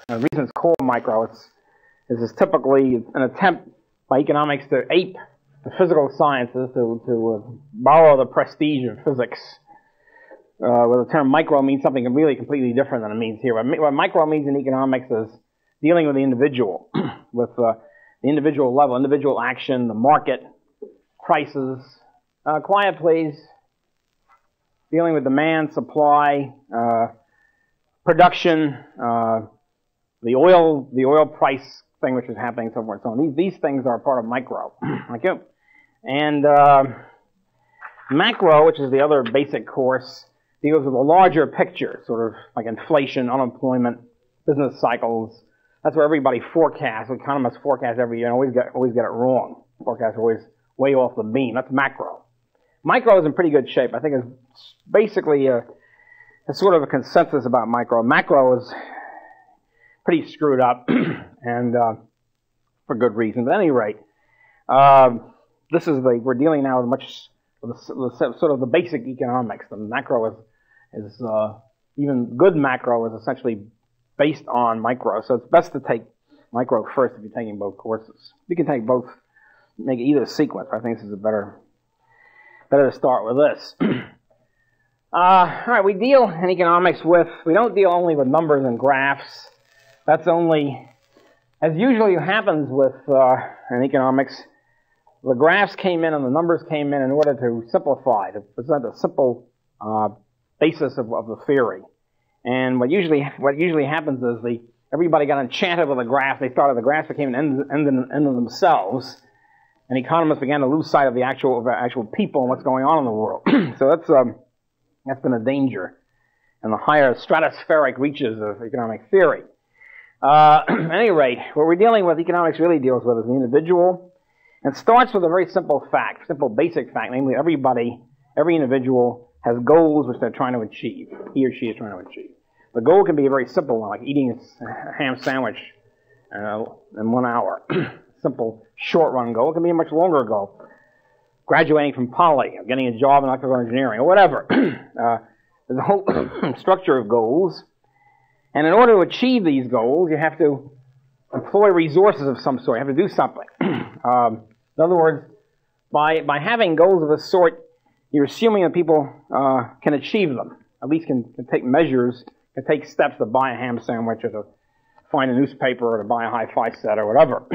The reason it's called micro is it's typically an attempt by economics to ape the physical sciences, to borrow the prestige of physics, where the term micro means something really completely different than it means here. What micro means in economics is dealing with the individual, with the individual level, individual action, the market, prices. Quiet, please. Dealing with demand, supply, production, the oil price thing which is happening somewhere and so on. These things are part of micro. Okay? And macro, which is the other basic course, deals with a larger picture, sort of like inflation, unemployment, business cycles. That's where everybody forecasts. Economists forecast every year and always get it wrong. Forecasts are always way off the beam. That's macro. Micro is in pretty good shape. I think it's basically a sort of a consensus about micro. Macro is pretty screwed up, and for good reasons. At any rate, we're dealing now with sort of the basic economics. The macro is even good macro is essentially based on micro. So it's best to take micro first if you're taking both courses. You can take both, make either sequence. I think this is better to start with this. All right, we deal in economics we don't deal only with numbers and graphs. That's only, as usually happens with in economics, the graphs came in and the numbers came in order to simplify, to present a simple basis of the theory. And what usually happens is everybody got enchanted with the graph. They thought the graphs became an end in themselves, and economists began to lose sight of the actual people and what's going on in the world. So that's been a danger in the higher stratospheric reaches of economic theory. At any rate, what we're dealing with, economics really deals with, is the individual, and starts with a very simple fact, simple basic fact, namely every individual has goals which they're trying to achieve, he or she is trying to achieve. The goal can be a very simple one, like eating a ham sandwich in 1 hour. Simple short-run goal. It can be a much longer goal. Graduating from Poly, or getting a job in electrical engineering, or whatever. There's a whole structure of goals. And in order to achieve these goals, you have to employ resources of some sort. You have to do something. In other words, by having goals of a sort, you're assuming that people can achieve them. At least can take measures, can take steps to buy a ham sandwich, or to find a newspaper, or to buy a hi-fi set, or whatever.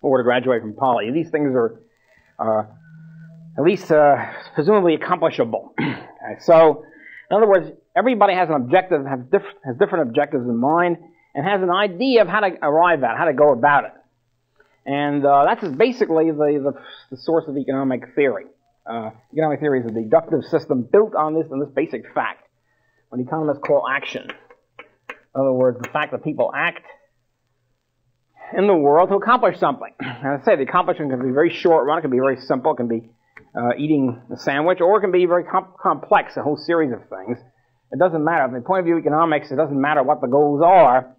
Or to graduate from Poly. These things are at least presumably accomplishable. Okay, so, in other words, everybody has an objective, has different objectives in mind, and has an idea of how to arrive at, how to go about it. And that's basically the source of economic theory. Economic theory is a deductive system built on this basic fact, what economists call action. In other words, the fact that people act in the world to accomplish something. And I say the accomplishment can be very short run, it can be very simple, it can be eating a sandwich, or it can be very complex, a whole series of things. It doesn't matter. From the point of view of economics, it doesn't matter what the goals are.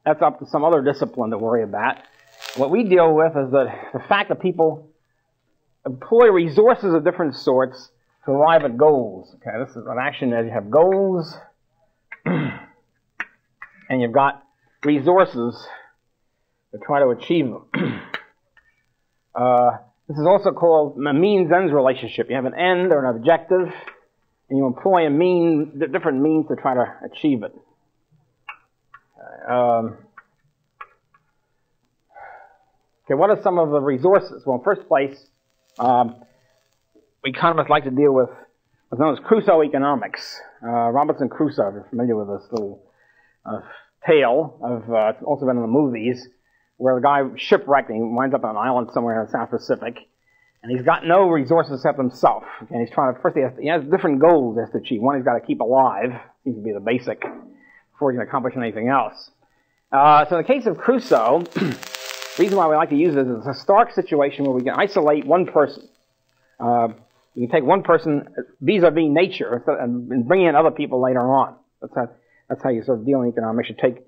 That's up to some other discipline to worry about. What we deal with is the fact that people employ resources of different sorts to arrive at goals. Okay, this is an action as you have goals, and you've got resources to try to achieve them. This is also called a means-ends relationship. You have an end or an objective, and you employ different means to try to achieve it. Okay, what are some of the resources? Well, in first place, economists like to deal with what's known as Crusoe economics. Robinson Crusoe, if you're familiar with this little tale it's also been in the movies, where the guy shipwrecked and he winds up on an island somewhere in the South Pacific, and he's got no resources except himself. And he's trying to, first he has different goals he has to achieve. One, he's got to keep alive, seems to be the basic, before he can accomplish anything else. So in the case of Crusoe, the reason why we like to use this is it's a stark situation where we can isolate one person. You can take one person vis-a-vis nature and bring in other people later on. That's how you sort of deal in economics. You take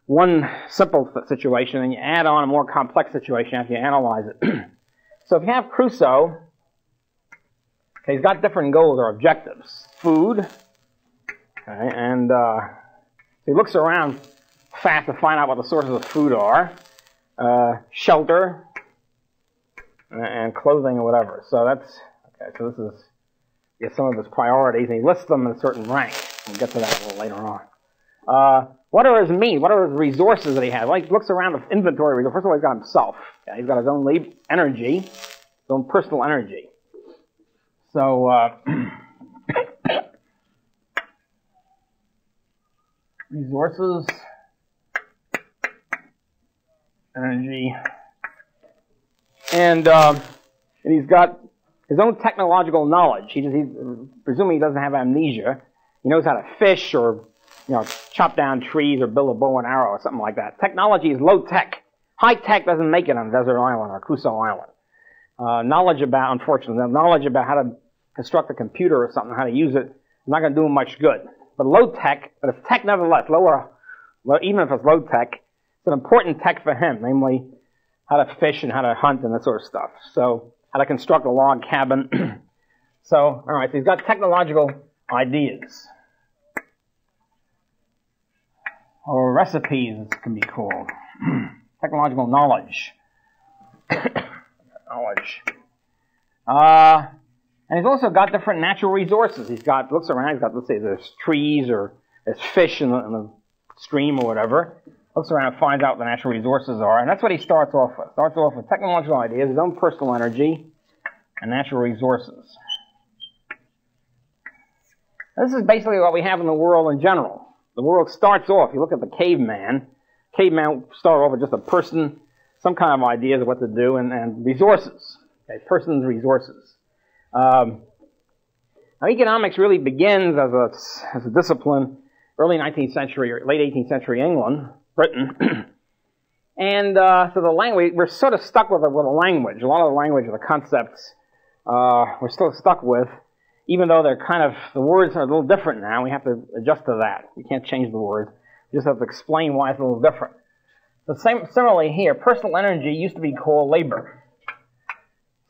one simple situation and you add on a more complex situation after you analyze it. So if you have Crusoe, okay, he's got different goals or objectives. Food, okay, and he looks around fast to find out what the sources of food are, shelter, and clothing or whatever. So that's, okay, so this is some of his priorities, and he lists them in a certain rank. We'll get to that a little later on. What are his means? What are his resources that he has? Well, he looks around the inventory. First of all, he's got himself. Okay? He's got his own energy, his own personal energy. So, resources, energy, and he's got his own technological knowledge. He's presuming he doesn't have amnesia. He knows how to fish or, chop down trees or build a bow and arrow or something like that. Technology is low tech. High tech doesn't make it on a desert island or Crusoe Island. Knowledge about how to construct a computer or something, how to use it, is not going to do him much good. But low tech, but it's tech nevertheless, even if it's low tech, it's an important tech for him, namely how to fish and how to hunt and that sort of stuff. So, how to construct a log cabin. So, all right, so he's got technological ideas. Or recipes, it can be called. Technological knowledge. And he's also got different natural resources. Looks around, he's got, let's say, there's trees or there's fish in the stream or whatever. Looks around and finds out what the natural resources are, and that's what he starts off with. Starts off with technological ideas, his own personal energy, and natural resources. This is basically what we have in the world in general. The world starts off, you look at the caveman start off with just a person, some kind of ideas of what to do, and resources. Okay, person's resources. Now, economics really begins as a discipline early 19th century or late 18th century England, Britain, and so the language, we're sort of stuck with a language. A lot of the language, the concepts, we're still stuck with, even though the words are a little different now. We have to adjust to that. We can't change the words. We just have to explain why it's a little different. Similarly here, personal energy used to be called labor.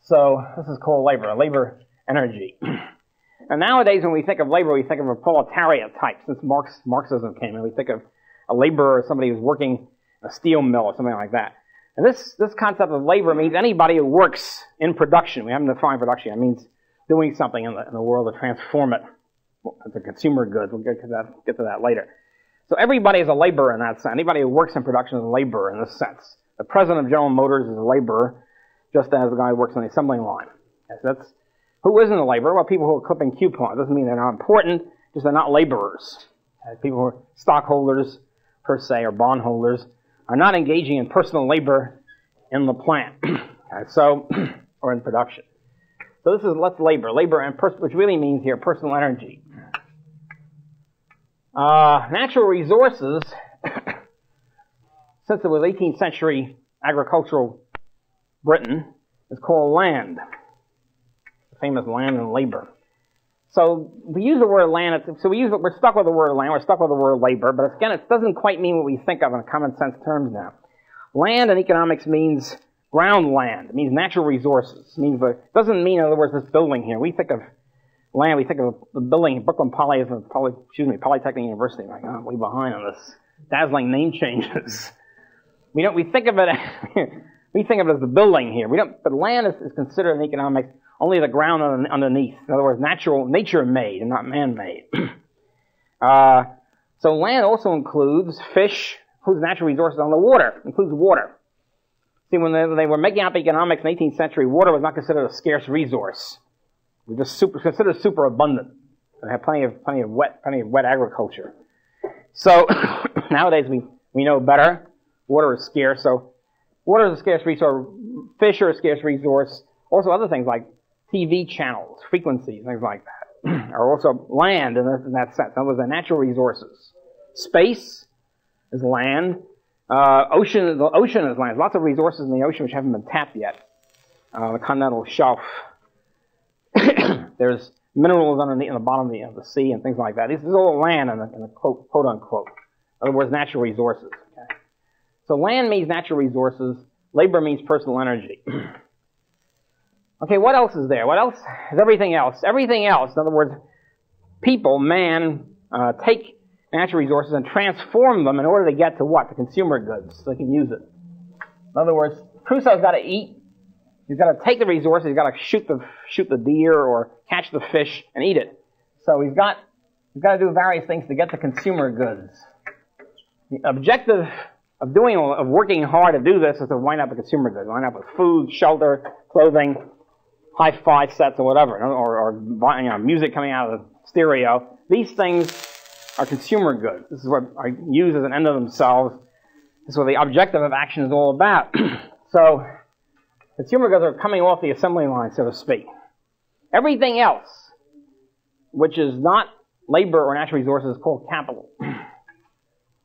So this is called labor energy. And nowadays, when we think of labor, we think of a proletariat type. Since Marxism came in, we think of a laborer or somebody who's working a steel mill or something like that. And this concept of labor means anybody who works in production. We haven't defined production. It means doing something in the world to transform it into consumer goods. We'll get to that later. So everybody is a laborer in that sense. Anybody who works in production is a laborer in this sense. The president of General Motors is a laborer, just as the guy who works on the assembly line. So who isn't a laborer? Well, people who are clipping coupons. Doesn't mean they're not important, just they're not laborers. People who are stockholders, per se, or bondholders, are not engaging in personal labor in the plant, or in production. So this is labor, and which really means here personal energy. Natural resources, since it was 18th century agricultural Britain, is called land. The famous land and labor. So we use the word land, we're stuck with the word land, we're stuck with the word labor, but again, it doesn't quite mean what we think of in common sense terms now. Land in economics means ground land. It means natural resources. It doesn't mean, in other words, this building here. We think of land, we think of the building, Brooklyn Polytechnic University. Like, I'm way behind on this. Dazzling name changes. We think of it as the building here. But land is considered in economics only the ground underneath. In other words, nature-made and not man-made. So land also includes fish, includes natural resources on the water, includes water. See, when they were making up economics in the 18th century, water was not considered a scarce resource. It was just considered super abundant. It had plenty of wet agriculture. So nowadays we know better. Water is scarce, so water is a scarce resource. Fish are a scarce resource. Also other things like TV channels, frequencies, things like that, are also land in that sense. In other words, they're natural resources. Space is land. The ocean is land. There's lots of resources in the ocean which haven't been tapped yet. The continental shelf. There's minerals underneath in the bottom of the sea and things like that. This is all land in the quote unquote. In other words, natural resources. Okay? So land means natural resources. Labor means personal energy. Okay, what else is there? What else is everything else? Everything else, in other words, people, man, take natural resources and transform them in order to get to what? The consumer goods, so they can use it. In other words, Crusoe's got to eat. He's got to take the resources. He's got to shoot the deer or catch the fish and eat it. So he's got to do various things to get the consumer goods. The objective of working hard to do this is to wind up with consumer goods. Wind up with food, shelter, clothing, hi-fi sets or whatever, or music coming out of the stereo. These things are consumer goods. This is what are used as an end of themselves. This is what the objective of action is all about. So, consumer goods are coming off the assembly line, so to speak. Everything else, which is not labor or natural resources, is called capital,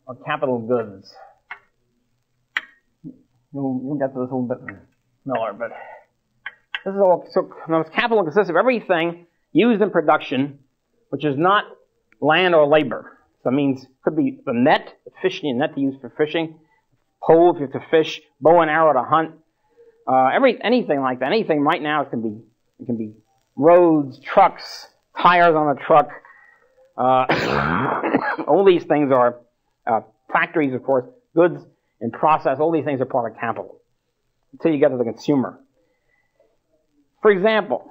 or capital goods. You'll get to this a little bit, Miller, but this is all. So, capital consists of everything used in production, which is not land or labor. So it means it could be the net, the fishing net to use for fishing, pole if you have to fish, bow and arrow to hunt, anything like that. Anything right now it can be roads, trucks, tires on a truck. All these things are factories, of course, goods in process. All these things are part of capital until you get to the consumer. For example,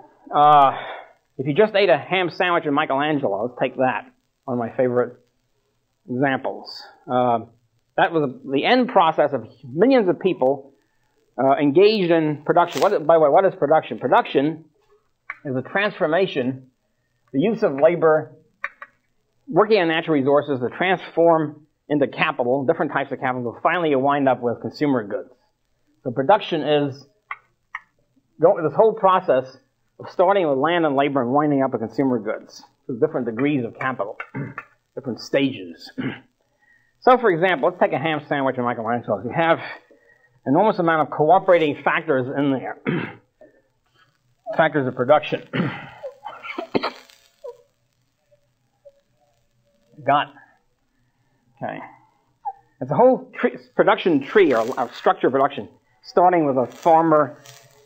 if you just ate a ham sandwich with Michelangelo, let's take that, one of my favorite examples. That was the end process of millions of people engaged in production. By the way, what is production? Production is a transformation, the use of labor, working on natural resources to transform into capital, different types of capital, so finally you wind up with consumer goods. So production is this whole process of starting with land and labor and winding up with consumer goods. With different degrees of capital, different stages. So, for example, let's take a ham sandwich in Michelangelo. You have an enormous amount of cooperating factors in there. Factors of production. Okay. It's a whole production tree, or structure of production, starting with a farmer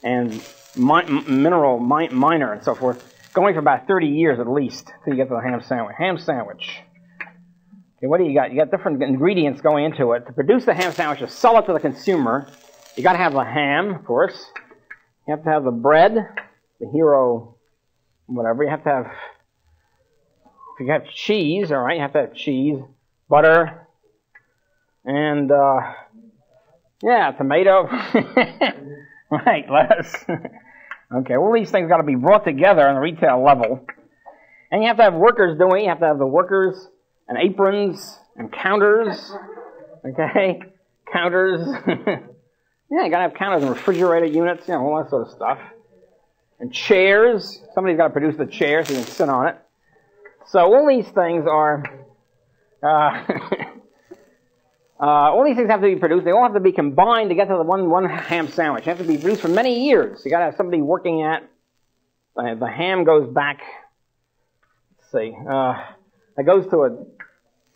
and mineral miner and so forth, going for about 30 years at least till you get to the ham sandwich. Ham sandwich. Okay, what do you got? You got different ingredients going into it. To produce the ham sandwich, to sell it to the consumer, you got to have the ham, of course. You have to have the bread, the hero, whatever. You have to have, if you have cheese, all right, you have to have cheese, butter, and, tomato. Right, lettuce. Okay, all these things got to be brought together on the retail level. And you have to have workers doing it. You have to have the workers and aprons and counters. Okay? Counters. Yeah, you got to have counters and refrigerator units, all that sort of stuff. And chairs. Somebody's got to produce the chair so you can sit on it. So all these things are... all these things have to be produced. They all have to be combined to get to the one ham sandwich. They have to be produced for many years. You got to have somebody working at. The ham goes back. Let's see. It goes to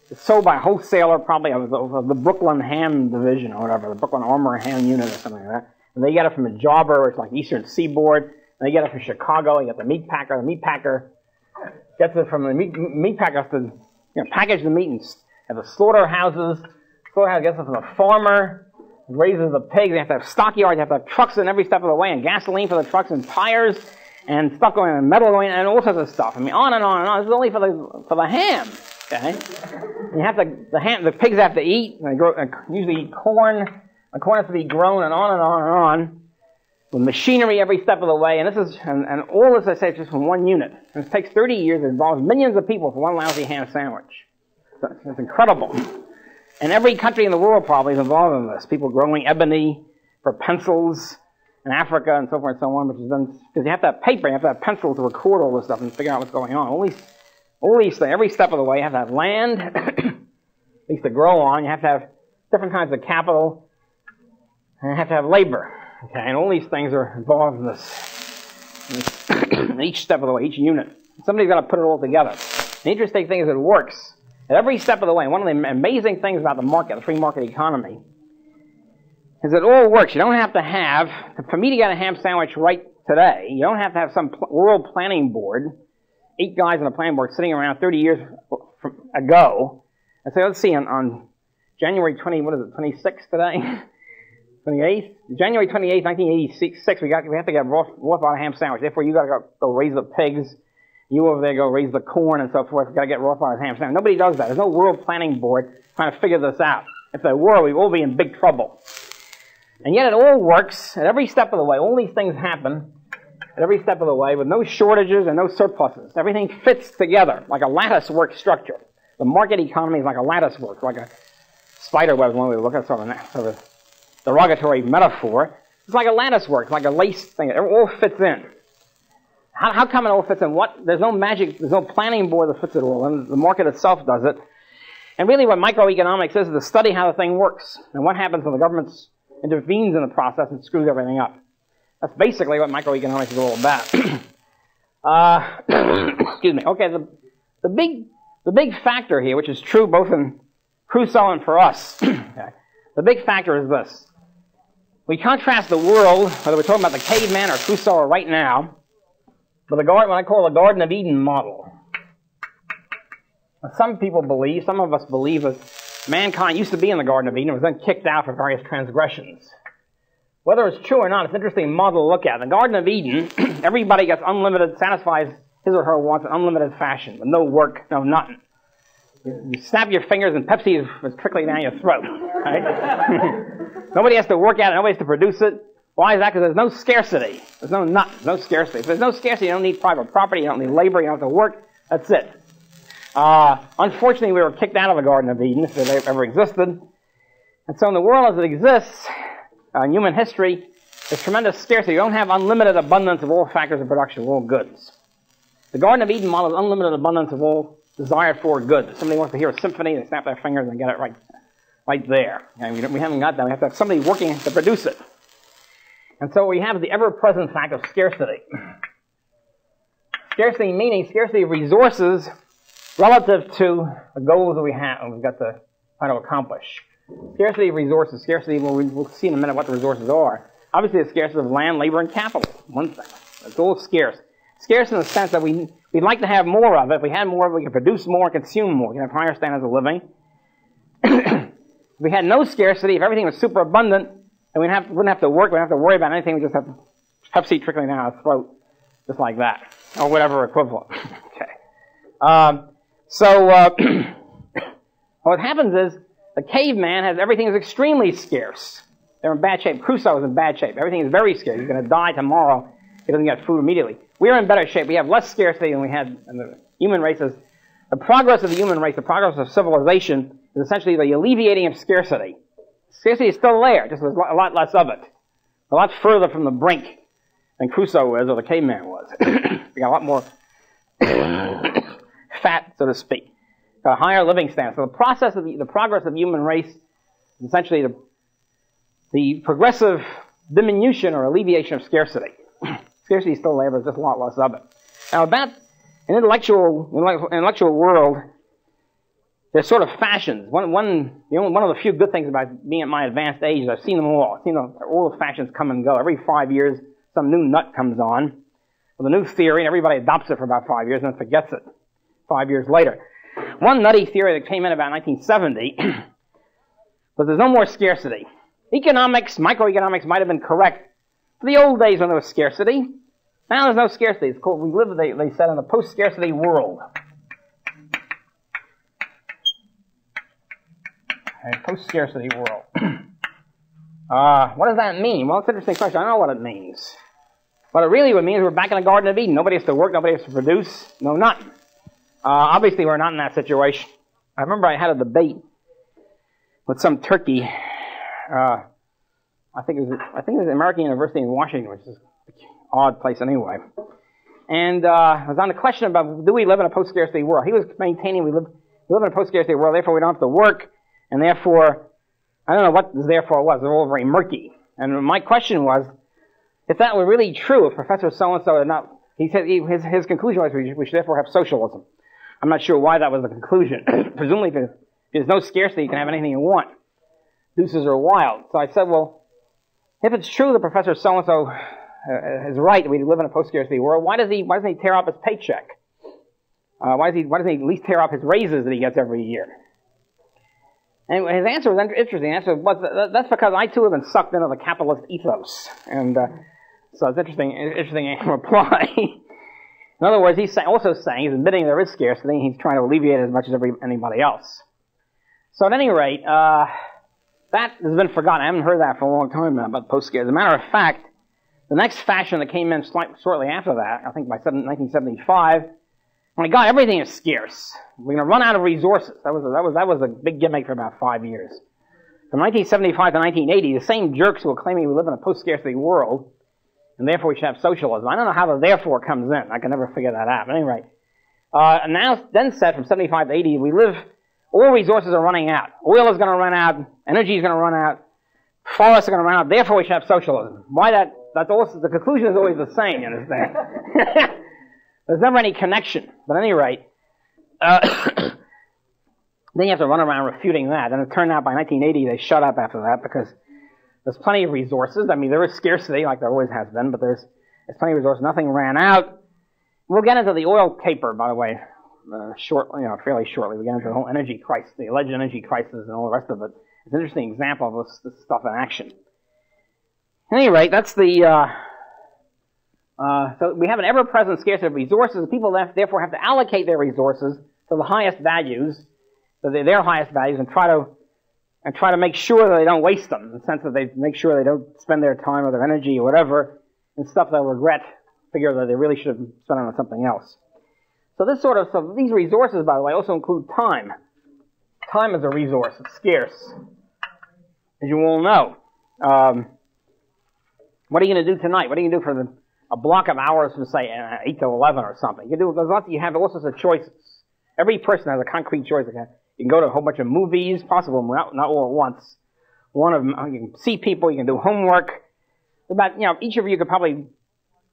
it's sold by a wholesaler, probably of the Brooklyn Ham Division or whatever, the Brooklyn Armor Ham Unit or something like that. And they get it from a jobber, or it's like Eastern Seaboard. And they get it from Chicago. You get the meat packer. The meat packer gets it from the meat packer. Has to package the meat and have the slaughterhouses. Slaughterhouse gets it from the farmer, raises the pigs. They have to have stockyards. You have to have trucks in every step of the way, and gasoline for the trucks, and tires, and stuff going in, and metal going in, and all sorts of stuff. I mean, on and on and on. This is only for the ham. Okay, you have the pigs have to eat. And they usually eat corn. The corn has to be grown, and on and on and on. With machinery every step of the way, and all this I say is just from one unit. And it takes 30 years. It involves millions of people for one lousy ham sandwich. So it's incredible. And every country in the world probably is involved in this. People growing ebony for pencils in Africa and so forth and so on, which is done because you have to have paper, you have to have pencils to record all this stuff and figure out what's going on. All these things, every step of the way, you have to have land, at least to grow on. You have to have different kinds of capital, and you have to have labor. Okay, and all these things are involved in this in each step of the way, each unit. Somebody's got to put it all together. The interesting thing is it works. At every step of the way, one of the amazing things about the market, the free market economy, is it all works. You don't have to have, for me to get a ham sandwich right today, you don't have to have some world planning board, 8 guys on a planning board sitting around 30 years ago, And so let's see, on January 26th today? 28th? January 28th, 1986, we have to get Rothbard a ham sandwich. Therefore, you got to go raise the pigs. You over there go raise the corn and so forth. We've got to get Rothbard a ham sandwich. Nobody does that. There's no world planning board trying to figure this out. If there were, we'd all be in big trouble. And yet it all works at every step of the way. All these things happen at every step of the way with no shortages and no surpluses. Everything fits together like a lattice work structure. The market economy is like a lattice work, like a spider web, one way to look at sort of derogatory metaphor. It's like a lattice work, like a lace thing. It all fits in. How come it all fits in? There's no magic, there's no planning board that fits it all, and the market itself does it. And really what microeconomics is to study how the thing works, and what happens when the government intervenes in the process and screws everything up. That's basically what microeconomics is all about. Excuse me. Okay, the big factor here, which is true both in Crusoe and for us, okay, the big factor is this. We contrast the world, whether we're talking about the caveman or Crusoe or right now, with what I call the Garden of Eden model. Now, some people believe, some of us believe that mankind used to be in the Garden of Eden and was then kicked out for various transgressions. Whether it's true or not, it's an interesting model to look at. In the Garden of Eden, everybody gets unlimited, satisfies his or her wants in unlimited fashion, with no work, no nothing. You snap your fingers and Pepsi is trickling down your throat, right? Nobody has to work at it, nobody has to produce it. Why is that? Because there's no scarcity. There's no scarcity. If there's no scarcity, you don't need private property, you don't need labor, you don't have to work. That's it. Unfortunately, we were kicked out of the Garden of Eden, if it ever existed. And so in the world as it exists, in human history, there's tremendous scarcity. You don't have unlimited abundance of all factors of production, of all goods. The Garden of Eden model is unlimited abundance of all desired for goods. If somebody wants to hear a symphony, they snap their fingers and get it right there. And we haven't got that. We have to have somebody working to produce it. And so we have the ever-present fact of scarcity. Scarcity meaning scarcity of resources relative to the goals that we've got to try to accomplish. Scarcity of resources. Scarcity, we'll see in a minute what the resources are. Obviously, the scarcity of land, labor, and capital. One thing. It's all scarce. Scarce in the sense that we'd like to have more of it. If we had more of it, we could produce more, consume more. We can have higher standards of living. If we had no scarcity, if everything was super abundant, then we wouldn't have to work, we wouldn't have to worry about anything, we just have Pepsi trickling down our throat, just like that, or whatever equivalent. Okay. What happens is, the caveman has everything is extremely scarce. They're in bad shape. Crusoe is in bad shape. Everything is very scarce. He's going to die tomorrow if he doesn't get food immediately. We're in better shape. We have less scarcity than we had in the human races. The progress of the human race, the progress of civilization, is essentially the alleviating of scarcity. Scarcity is still there, just there's a lot less of it. A lot further from the brink than Crusoe was or the caveman was. We got a lot more fat, so to speak. Got a higher living standard. So the progress of the human race is essentially the progressive diminution or alleviation of scarcity. Scarcity is still there, but there's just a lot less of it. Now, about an intellectual world, there's sort of fashions. One of the few good things about being at my advanced age is I've seen them all. I've seen all the fashions come and go. Every 5 years, some new nut comes on with a new theory, and everybody adopts it for about 5 years and then forgets it 5 years later. One nutty theory that came in about 1970 was there's no more scarcity. Microeconomics might have been correct for the old days when there was scarcity. Now there's no scarcity. It's called, we live, they said, in a post-scarcity world. A post-scarcity world. What does that mean? Well, it's an interesting question. I don't know what it means. What it really would mean is we're back in the Garden of Eden. Nobody has to work. Nobody has to produce. No, nothing. Obviously, we're not in that situation. I remember I had a debate with some Turkey. I think it was American University in Washington, which is an odd place anyway. And it was on the question about, do we live in a post-scarcity world? He was maintaining we live in a post-scarcity world, therefore we don't have to work, and therefore, I don't know what this therefore was. They're all very murky. And my question was, if that were really true, if Professor so-and-so had not, he said his conclusion was we should therefore have socialism. I'm not sure why that was the conclusion. Presumably, if there's no scarcity, you can have anything you want. Deuces are wild. So I said, well, if it's true that Professor so-and-so is right that we live in a post-scarcity world, why doesn't he tear up his paycheck? Why doesn't he at least tear up his raises that he gets every year? Anyway, his answer was interesting. His answer was, that's because I too have been sucked into the capitalist ethos. And so it's interesting reply. In other words, he's also saying, he's admitting there is scarcity, and he's trying to alleviate it as much as anybody else. So at any rate, that has been forgotten. I haven't heard that for a long time now about post-scarcity. As a matter of fact, the next fashion that came in shortly after that, I think by 1975, my God, everything is scarce. We're going to run out of resources. That was a big gimmick for about 5 years. From 1975 to 1980, the same jerks who were claiming we live in a post-scarcity world, and therefore we should have socialism. I don't know how the therefore comes in. I can never figure that out. But anyway, and now then said from 75 to 80, all resources are running out. Oil is going to run out. Energy is going to run out. Forests are going to run out. Therefore we should have socialism. Why that? That's also, the conclusion is always the same, you understand? There's never any connection. But at any rate, then you have to run around refuting that. And it turned out by 1980 they shut up after that because there's plenty of resources. I mean, there is scarcity like there always has been, but there's plenty of resources. Nothing ran out. We'll get into the oil caper, by the way, fairly shortly. We get into the whole energy crisis, the alleged energy crisis and all the rest of it. It's an interesting example of this stuff in action. At any rate, that's the... So we have an ever-present scarcity of resources. People therefore have to allocate their resources to the highest values, to their highest values, and try to make sure that they don't waste them, in the sense that they make sure they don't spend their time or their energy or whatever in stuff they'll regret, figure that they really should have spent on something else. So these resources, by the way, also include time. Time is a resource. It's scarce, as you all know. What are you going to do tonight? What are you going to do for a block of hours from, say, 8 to 11 or something? You have all sorts of choices. Every person has a concrete choice. You can go to a whole bunch of movies, possible, not all at once. You can see people, you can do homework. Each of you could probably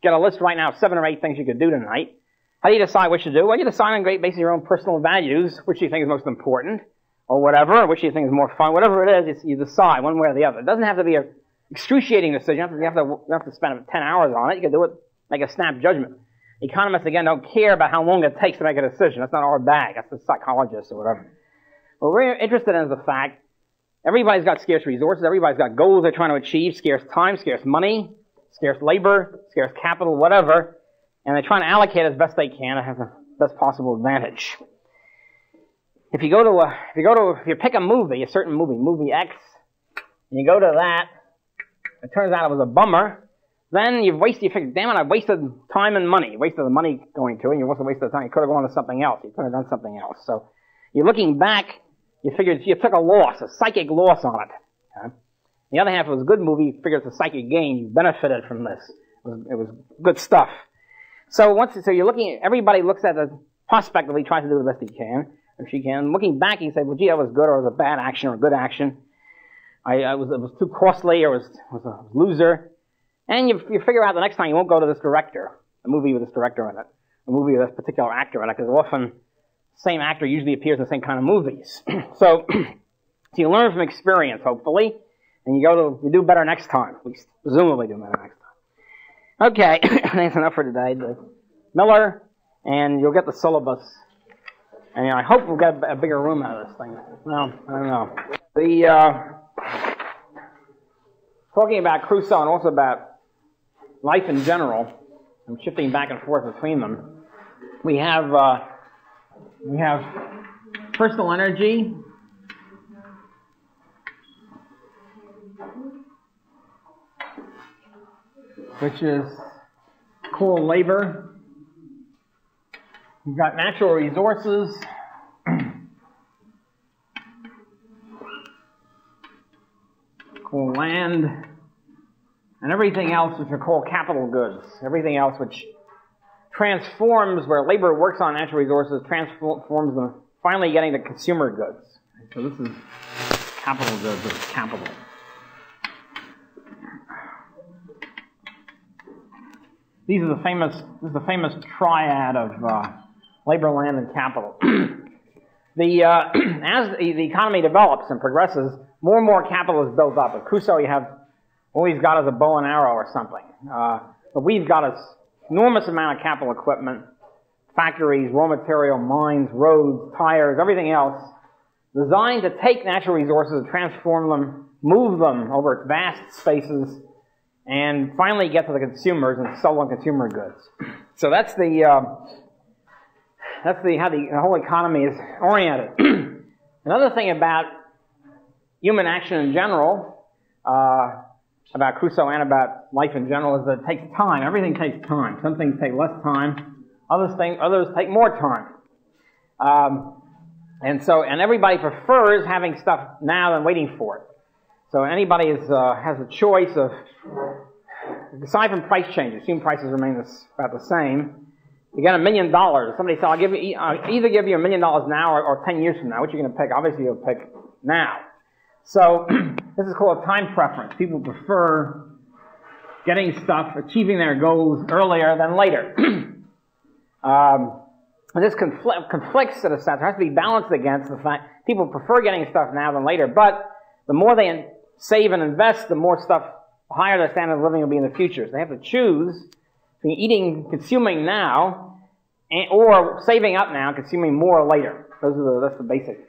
get a list right now of 7 or 8 things you could do tonight. How do you decide what to do? Well, you decide on based on your own personal values, which you think is most important, or whatever, which you think is more fun. Whatever it is, you decide one way or the other. It doesn't have to be an excruciating decision. You have to spend 10 hours on it. You can do it, make a snap judgment. Economists, again, don't care about how long it takes to make a decision. That's not our bag. That's the psychologists or whatever. What we're interested in is the fact everybody's got scarce resources. Everybody's got goals they're trying to achieve, scarce time, scarce money, scarce labor, scarce capital, whatever. And they're trying to allocate as best they can to have the best possible advantage. If you pick a movie, a certain movie X, and you go to that, it turns out it was a bummer, then you figure, damn it, I've wasted time and money. You wasted the money going to it, and you also wasted the time. You could have gone to something else. You could have done something else. So you're looking back, you figured you took a loss, a psychic loss on it. Okay? The other half, it was a good movie, you figured it's a psychic gain. You benefited from this. It was good stuff. So you're looking, everybody looks at it prospectively, tries to do the best he can, or she can. Looking back, you say, well, gee, that was good, or it was a bad action, or a good action. It was too costly, or it was a loser. And you figure out the next time you won't go to this director, a movie with this director in it, a movie with this particular actor in it, because often the same actor usually appears in the same kind of movies. So you learn from experience, hopefully, and you do better next time, at least presumably do better next time. Okay, that's enough for today. Miller, and you'll get the syllabus. And I hope we'll get a bigger room out of this thing. No, I don't know. Talking about Crusoe and also about life in general, I'm shifting back and forth between them. We have personal energy, which is called labor. We've got natural resources, called land, and everything else which are called capital goods. Everything else which transforms, where labor works on natural resources, transforms them, finally getting to consumer goods. So this is capital goods, or capital. This is the famous triad of labor, land, and capital. As the economy develops and progresses, more and more capital is built up. At Crusoe, all he's got is a bow and arrow or something. But we've got an enormous amount of capital equipment, factories, raw material, mines, roads, tires, everything else. designed to take natural resources and transform them, move them over vast spaces, and finally get to the consumers and sell them consumer goods. So that's how the whole economy is oriented. Another thing about human action in general, about Crusoe and about life in general, is that it takes time. Everything takes time. Some things take less time. Others take more time. And everybody prefers having stuff now than waiting for it. So anybody has a choice of, aside from price changes, assume prices remain about the same. You get $1 million. Somebody says, I'll either give you $1 million now or 10 years from now. What are you going to pick? Obviously, you'll pick now. So this is called a time preference. People prefer getting stuff, achieving their goals earlier than later. And this conflicts, in a sense. It has to be balanced against the fact people prefer getting stuff now than later, but the more they save and invest, the more stuff, higher their standard of living will be in the future. So they have to choose between consuming now, or saving up now, consuming more later. That's the basic.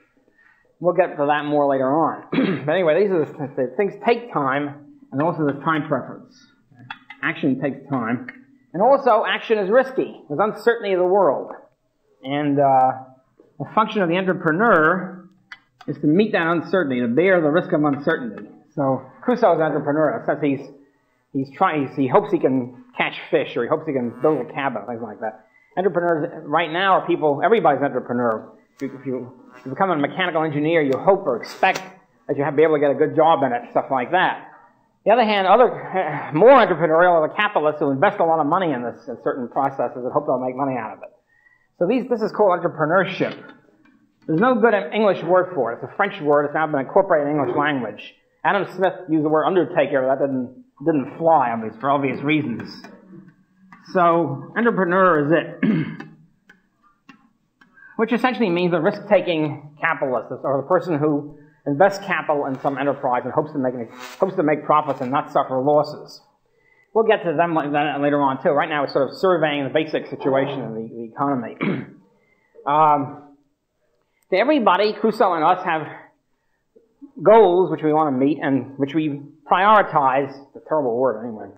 We'll get to that more later on. But anyway, these are the things take time, and also the time preference. Action takes time. And also, action is risky. There's uncertainty of the world. And the function of the entrepreneur is to meet that uncertainty, to bear the risk of uncertainty. So Crusoe is an entrepreneur. Since he hopes he can catch fish, or he hopes he can build a cabin, things like that. Entrepreneurs right now are people, everybody's an entrepreneur. If you become a mechanical engineer, you hope or expect that you'll be able to get a good job in it, stuff like that. On the other hand, more entrepreneurial are the capitalists who invest a lot of money in certain processes and hope they'll make money out of it. So this is called entrepreneurship. There's no good English word for it. It's a French word. It's now been incorporated in English language. Adam Smith used the word undertaker. That didn't fly, for obvious reasons. So entrepreneur is it. Which essentially means a risk-taking capitalist, or the person who invests capital in some enterprise and hopes to make profits and not suffer losses. We'll get to them later on too. Right now, we're sort of surveying the basic situation of the economy. To everybody, Crusoe and us have goals which we want to meet and which we prioritize. It's a terrible word, anyway.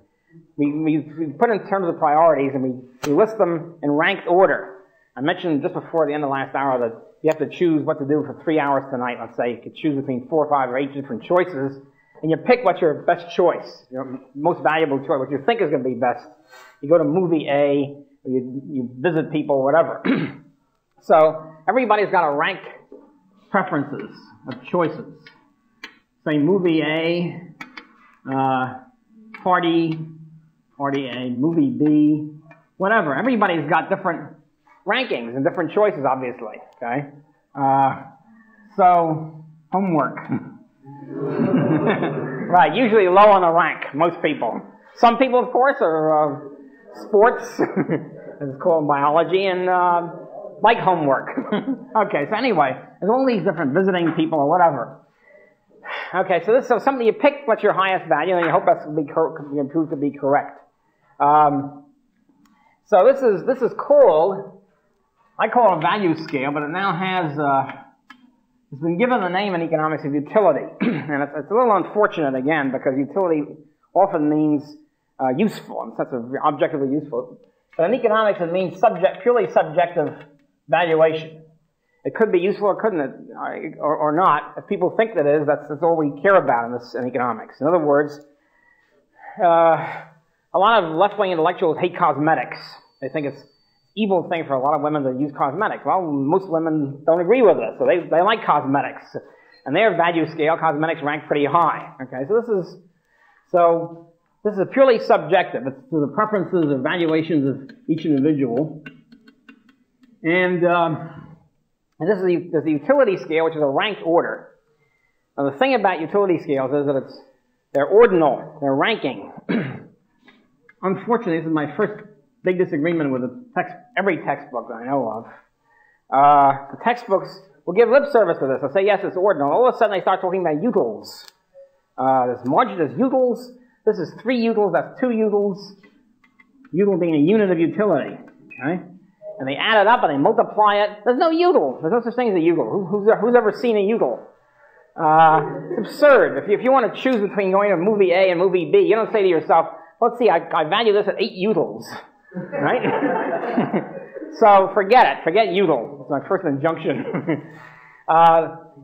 We put in terms of priorities and we list them in ranked order. I mentioned just before the end of last hour that you have to choose what to do for 3 hours tonight. Let's say you could choose between 4 or 5 or 8 different choices, and you pick what's your best choice, your most valuable choice, what you think is going to be best. You go to movie A, or you visit people, whatever. So everybody's got to rank preferences of choices. Say movie A, party A, movie B, whatever. Everybody's got different rankings and different choices, obviously. Okay, so homework, right? Usually low on the rank. Most people. Some people, of course, are sports, as it's called in biology, and like homework. Okay, so anyway, there's all these different visiting people or whatever. Okay, so something you pick what's your highest value, and you hope that's going to be proved to be correct. So this is called. I call it a value scale, but it now has, it's been given the name in economics of utility. And it's a little unfortunate, again, because utility often means useful, in the sense of objectively useful. But in economics, it means purely subjective valuation. It could be useful or couldn't it, or not. If people think that it is, that's all we care about in economics. In other words, a lot of left-wing intellectuals hate cosmetics. They think it's evil thing for a lot of women to use cosmetics. Well, most women don't agree with it, so they like cosmetics. And their value scale, cosmetics rank pretty high. Okay, so this is purely subjective. It's to the preferences or valuations of each individual. And there's the utility scale, which is a ranked order. Now, the thing about utility scales is that they're ordinal, they're ranking. Unfortunately, this is my first big disagreement with every textbook that I know of. The textbooks will give lip service to this. They'll say, yes, it's ordinal. All of a sudden, they start talking about utils. There's utils. This is 3 utils. That's 2 utils. Util being a unit of utility. Okay? and they add it up and they multiply it. There's no util. There's no such thing as a util. Who's ever seen a util? It's absurd. If you want to choose between going to movie A and movie B, you don't say to yourself, let's see, I value this at 8 utils, right? So forget it. Forget util. It's my first injunction.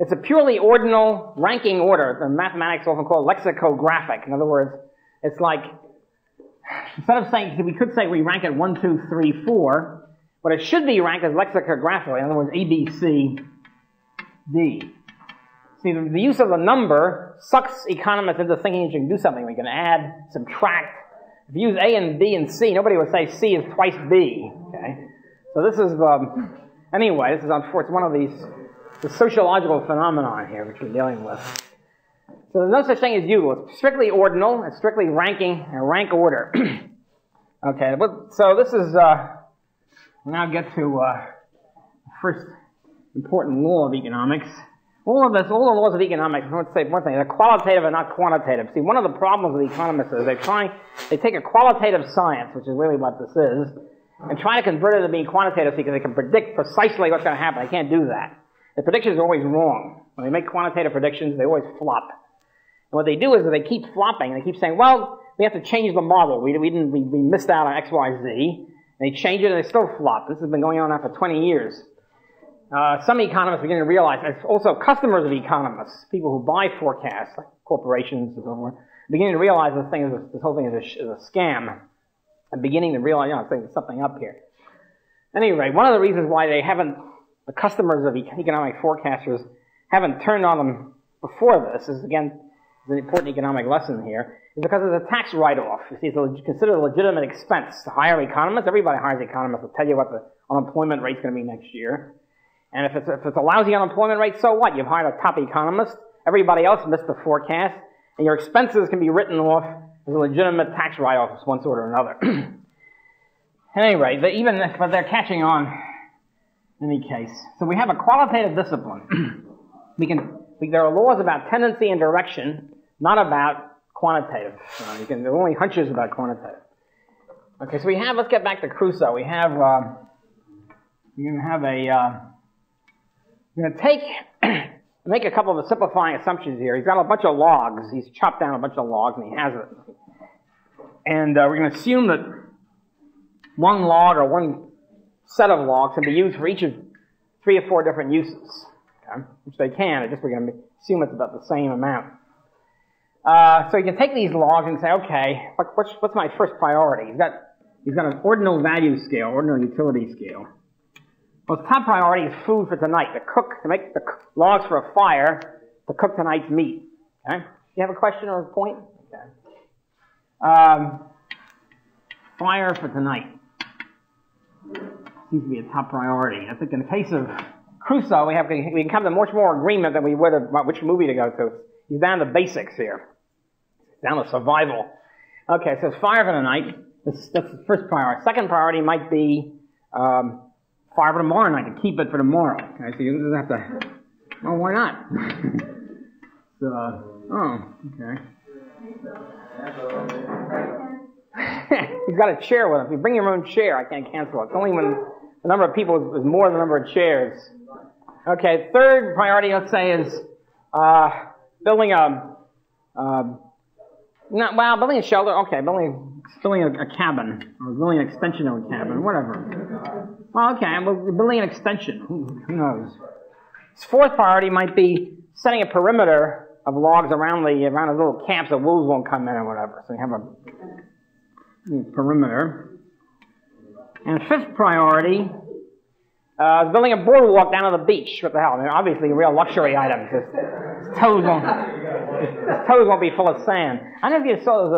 It's a purely ordinal ranking order. The mathematics often called lexicographic. In other words, it's like, instead of saying, we could say we rank it 1, 2, 3, 4, but it should be ranked as lexicographically. In other words, A, B, C, D. See, the use of the number sucks economists into thinking you can do something. We can add, subtract. If you use A and B and C, nobody would say C is twice B. Okay? So this is, anyway, this is unfortunate. One of these, the sociological phenomenon here which we're dealing with. So there's no such thing as util. It's strictly ordinal. It's strictly ranking, a rank order. Okay, so this is, we'll now get to the first important law of economics. All the laws of economics, I want to say one thing, they're qualitative and not quantitative. See, one of the problems with economists is they take a qualitative science, which is really what this is, and try to convert it to being quantitative because they can predict precisely what's going to happen. They can't do that. The predictions are always wrong. When they make quantitative predictions, they always flop. And what they do is they keep flopping. They keep saying, well, we have to change the model. We missed out on X, Y, Z. And they change it and they still flop. This has been going on now for 20 years. Some economists are beginning to realize, it's also customers of economists, people who buy forecasts, like corporations and so forth, beginning to realize this whole thing is a scam. And beginning to realize, there's something up here. Anyway, one of the reasons why the customers of economic forecasters haven't turned on them before this is, again, an important economic lesson here, is because it's a tax write-off. You see, it's considered a legitimate expense to hire economists. Everybody hires economists will tell you what the unemployment rate's going to be next year. And if it's a lousy unemployment rate, so what? You've hired a top economist. Everybody else missed the forecast. And your expenses can be written off as a legitimate tax write-off of one sort or another. Anyway, but they're catching on in any case. So we have a qualitative discipline. There are laws about tendency and direction, not about quantitative. There are only hunches about quantitative. Okay, so let's get back to Crusoe. We're going to make a couple of simplifying assumptions here. He's got a bunch of logs. He's chopped down a bunch of logs and he has it. And we're going to assume that one log or one set of logs can be used for each of 3 or 4 different uses. Okay? Which they can. We're going to assume it's about the same amount. So you can take these logs and say, okay, what's my first priority? He's got an ordinal value scale, ordinal utility scale. Well, his top priority is food for tonight, to make the logs for a fire to cook tonight's meat. Okay? Do you have a question or a point? Okay. Fire for tonight seems to be a top priority. I think in the case of Crusoe, we can come to much more agreement than we would about which movie to go to. He's down to basics here. Down to survival. Okay, so it's fire for the night. That's the first priority. Second priority might be fire for tomorrow night, to keep it for tomorrow. Okay, so you just have to, well, why not? Okay. He's got a chair with him. If you bring your own chair, I can't cancel it. It's only when the number of people is more than the number of chairs. Okay, third priority, let's say, is building building a shelter. Okay, building a cabin, or building an extension of a cabin, whatever. Well, okay, we're building an extension. Who knows? His fourth priority might be setting a perimeter of logs around the little camp so wolves won't come in or whatever. So you have a perimeter. And fifth priority is building a boardwalk down to the beach. What the hell? I mean, obviously a real luxury item. His toes won't be full of sand. I don't know if you saw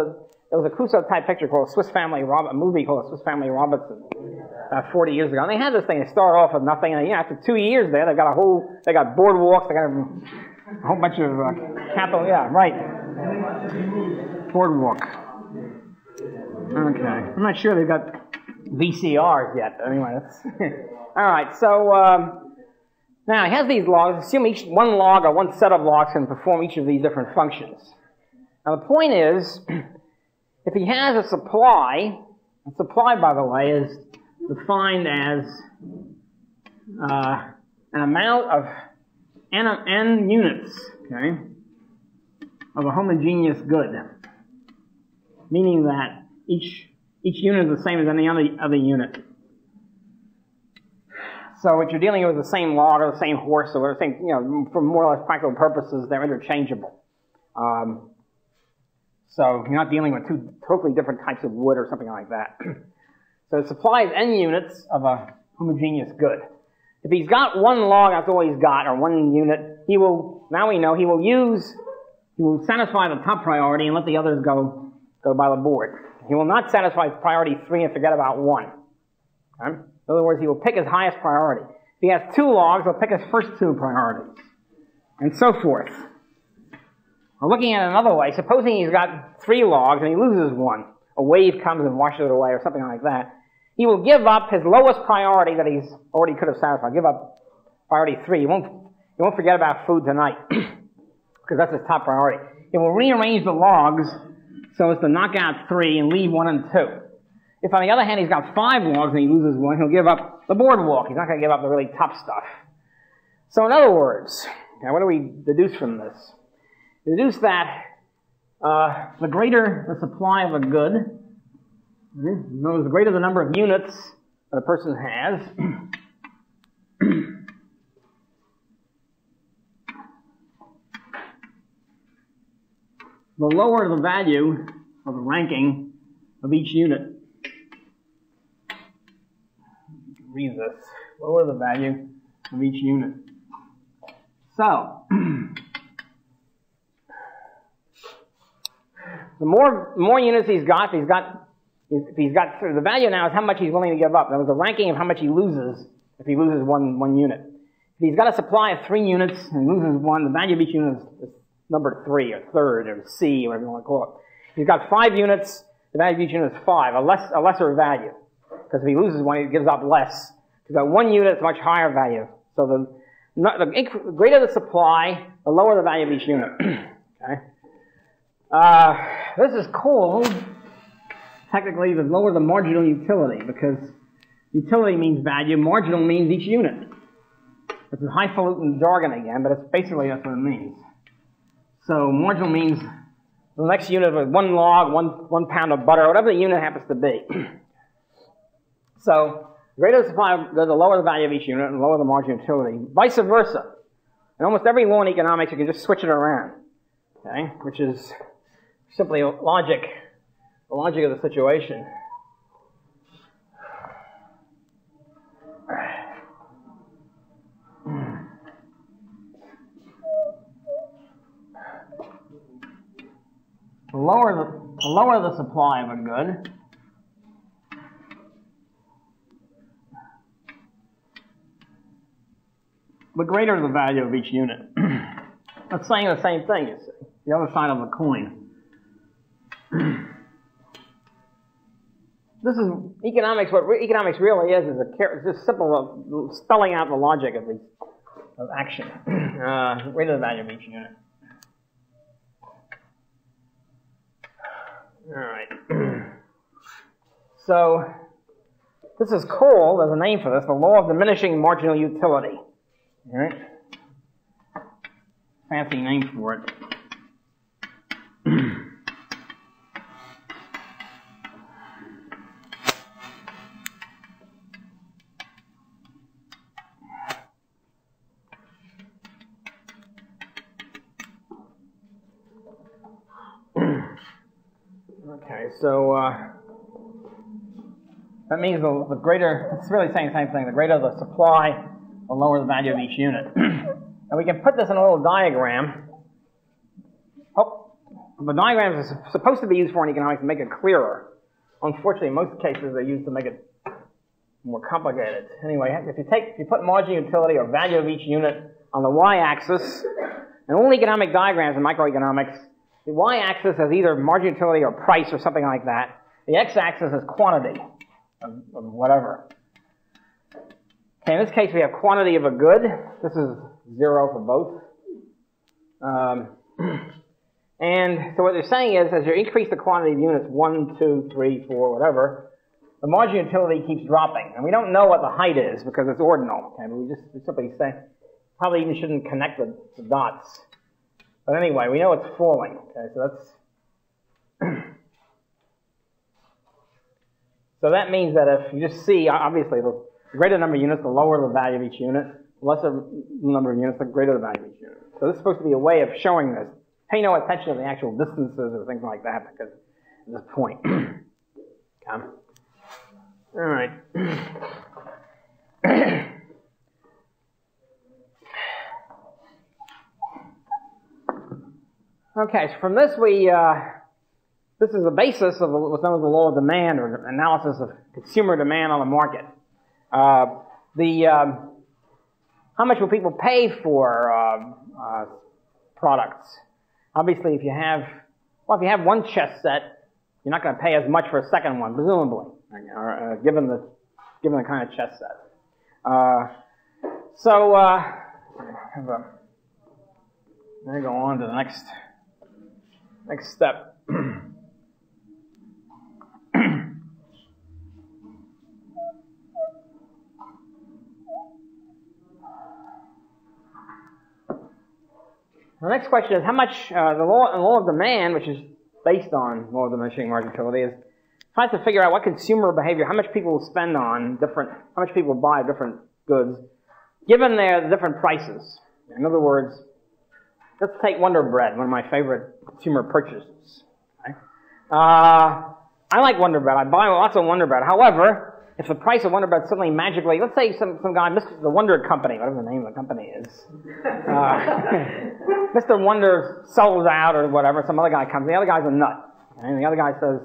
there was a Crusoe-type picture called a movie called Swiss Family Robinson, 40 years ago. And they had this thing. They started off with nothing, and after 2 years there, they got boardwalks, they got a whole bunch of capital. Yeah, right. Boardwalk. Okay. I'm not sure they've got VCRs yet. Anyway, that's all right. So now he has these logs. Assume one log or one set of logs can perform each of these different functions. Now the point is, if he has a supply, by the way, is defined as an amount of n units, okay, of a homogeneous good, meaning that each unit is the same as any other unit. So what you're dealing with is the same log or the same horse or the same, for more or less practical purposes, they're interchangeable. So you're not dealing with two totally different types of wood or something like that. So it supplies n units of a homogeneous good. If he's got one log, that's all he's got, or one unit, now we know he will satisfy the top priority and let the others go by the board. He will not satisfy priority 3 and forget about 1. Okay? In other words, he will pick his highest priority. If he has 2 logs, he'll pick his first 2 priorities, and so forth. Or looking at it another way, supposing he's got 3 logs and he loses one, a wave comes and washes it away or something like that, he will give up his lowest priority that he's already could have satisfied. Give up priority 3. He won't forget about food tonight, because that's his top priority. He will rearrange the logs so as to knock out 3 and leave 1 and 2. If, on the other hand, he's got 5 logs and he loses 1, he'll give up the boardwalk. He's not going to give up the really tough stuff. So in other words, what do we deduce from this? We deduce that the greater the supply of a good, in other words, the greater the number of units that a person has, the lower the value of the ranking of each unit. Read this. Lower the value of each unit. So, the more units he's got, the value now is how much he's willing to give up. That was the ranking of how much he loses if he loses one unit. If he's got a supply of 3 units and loses 1, the value of each unit is number 3 or third or C, whatever you want to call it. If he's got 5 units, the value of each unit is 5, a lesser value. Because if he loses 1, he gives up less. If he's got 1 unit, it's a much higher value. So the greater the supply, the lower the value of each unit. Okay. This is called, technically, the lower the marginal utility, because utility means value, marginal means each unit. It's a highfalutin jargon again, but it's basically that's what it means. So marginal means the next unit of 1 log, 1 pound of butter, whatever the unit happens to be. So the greater the supply, the lower the value of each unit, and the lower the marginal utility. Vice versa. In almost every law in economics, you can just switch it around, okay? Which is simply the logic of the situation. The lower the supply of a good, the greater the value of each unit. That's saying the same thing, you see. The other side of the coin. This is economics. What economics really is just simple spelling out the logic of action. Greater the value of each unit. All right. So this is called, there's a name for this, the law of diminishing marginal utility. All right. Fancy name for it. Okay, so that means the greater, it's really saying the same thing, the greater the supply, the lower the value of each unit. And we can put this in a little diagram. The diagrams are supposed to be used for in economics to make it clearer. Unfortunately, in most cases, they're used to make it more complicated. Anyway, if you put marginal utility or value of each unit on the y-axis, and all economic diagrams in microeconomics, the y-axis has either marginal utility or price or something like that. The x-axis is quantity of whatever. Okay, in this case, we have quantity of a good. This is 0 for both. And so what they're saying is, as you increase the quantity of units, 1, 2, 3, 4, whatever, the marginal utility keeps dropping. And we don't know what the height is because it's ordinal. Okay, but we simply say, probably even shouldn't connect the dots. But anyway, we know it's falling. Okay, so that's so that means that if you just see, obviously, the greater number of units, the lower the value of each unit. The lesser number of units, the greater the value of each unit. So this is supposed to be a way of showing this. Pay no attention to the actual distances or things like that because of this point. Okay. All right. Okay, so from this this is the basis of what's known as the law of demand or analysis of consumer demand on the market. How much will people pay for products? Obviously, if you have one chess set, you're not going to pay as much for a second one, presumably, given the kind of chess set. Let me go on to the next step. The next question is how much the law of demand, which is based on law of diminishing marginal utility, is tries to figure out what consumer behavior, how much people will spend on how much people buy different goods, given their different prices. In other words, let's take Wonder Bread, one of my favorite consumer purchases. Okay? I like Wonder Bread. I buy lots of Wonder Bread. However, if the price of Wonder Bread suddenly magically, let's say some guy, the Wonder Company, whatever the name of the company is, Mr. Wonder sells out or whatever, some other guy comes, the other guy's a nut. And the other guy says,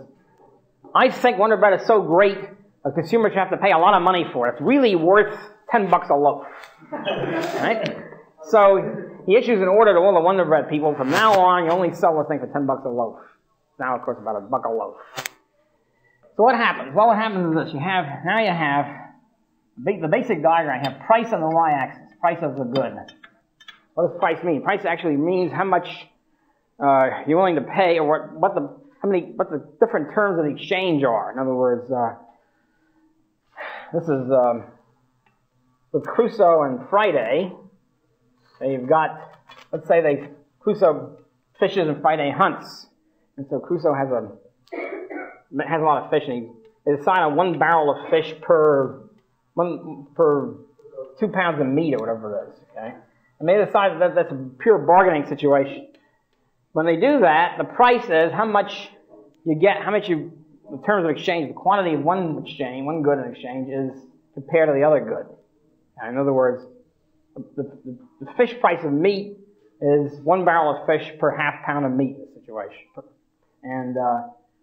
I think Wonder Bread is so great, a consumer should have to pay a lot of money for it. It's really worth $10 a loaf. Right? So he issues an order to all the Wonder Bread people, from now on, you only sell the thing for $10 a loaf. Now, of course, about $1 a loaf. So what happens? Well, what happens is this. You have the basic diagram. You have price on the y-axis, price of the good. What does price mean? Price actually means how much you're willing to pay, or what the different terms of the exchange are. In other words, this is with Crusoe and Friday. You've got, let's say Crusoe fishes and Friday hunts, and so Crusoe has a lot of fish, and they decide on 1 barrel of fish per 2 pounds of meat or whatever it is. Okay, and they decide that that's a pure bargaining situation. When they do that, the price is how much you get, in terms of exchange, the quantity of one good in exchange is compared to the other good. In other words, the fish price of meat is 1 barrel of fish per half pound of meat in this situation,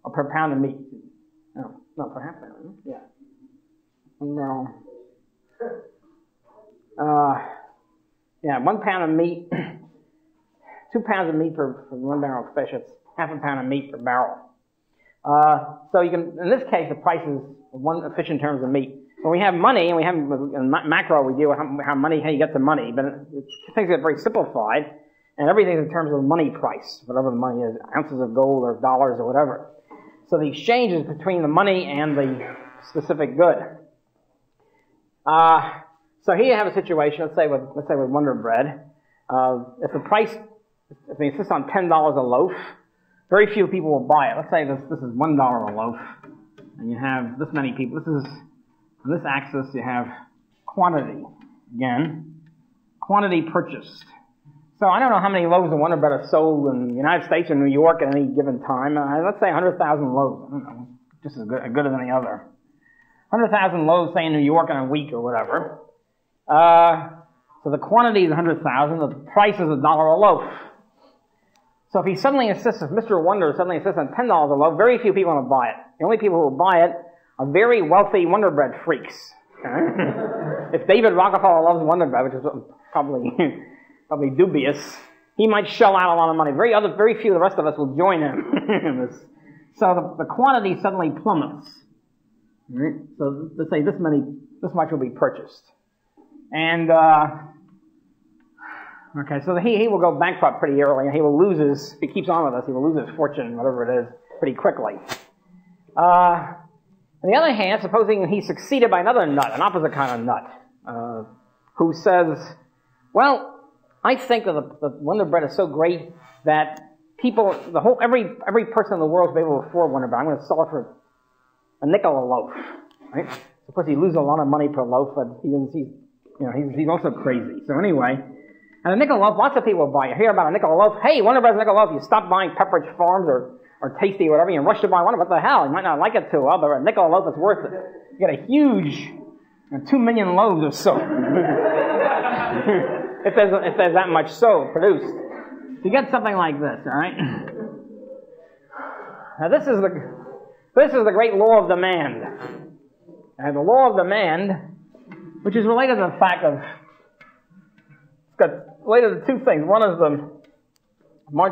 or per pound of meat. No, per half pound. Yeah. 1 barrel. 1 pound of meat. 2 pounds of meat for 1 barrel of fish. It's half a pound of meat per barrel. So you can, in this case, the price is one fish in terms of meat. When we have money, and we have in macro, we deal with how you get the money, but things get very simplified, and everything's in terms of money price, whatever the money is, ounces of gold or dollars or whatever. So the exchange is between the money and the specific good. So here you have a situation. Let's say with Wonder Bread, if they insist on $10 a loaf, very few people will buy it. Let's say this is $1 a loaf, and you have this many people. On this axis, you have quantity. Again, quantity purchased. So I don't know how many loaves of Wonder Bread are sold in the United States or New York at any given time. Let's say 100,000 loaves. I don't know, just as good as any other. 100,000 loaves, say, in New York in a week or whatever. So the quantity is 100,000. The price is $1 a loaf. So if Mr. Wonder suddenly insists on $10 a loaf, very few people will buy it. The only people who will buy it are very wealthy Wonder Bread freaks. If David Rockefeller loves Wonder Bread, which is probably dubious, he might shell out a lot of money. Very few of the rest of us will join him in this. So the quantity suddenly plummets. Right? So let's say this much will be purchased. And, okay, so he will go bankrupt pretty early, and he will lose if he keeps on with us, he will lose his fortune, whatever it is, pretty quickly. On the other hand, supposing he's succeeded by another nut, an opposite kind of nut, who says, well, I think that the Wonder Bread is so great that people, every person in the world should be able to afford Wonder Bread. I'm going to sell it for a nickel a loaf, right? Of course, he loses a lot of money per loaf, but he's also crazy. So anyway, and a nickel loaf, lots of people buy it. You hear about a nickel loaf. Hey, Wonder Bread's a nickel loaf. You stop buying Pepperidge Farms or Tasty or whatever, you rush to buy one. What the hell? You might not like it too well, but a nickel loaf is worth it. You get a huge 2 million loaves of soap. if there's that much soap produced. You get something like this, all right? Now this is the great law of demand. And the law of demand, which is related to the fact of, it's got related to two things. One is the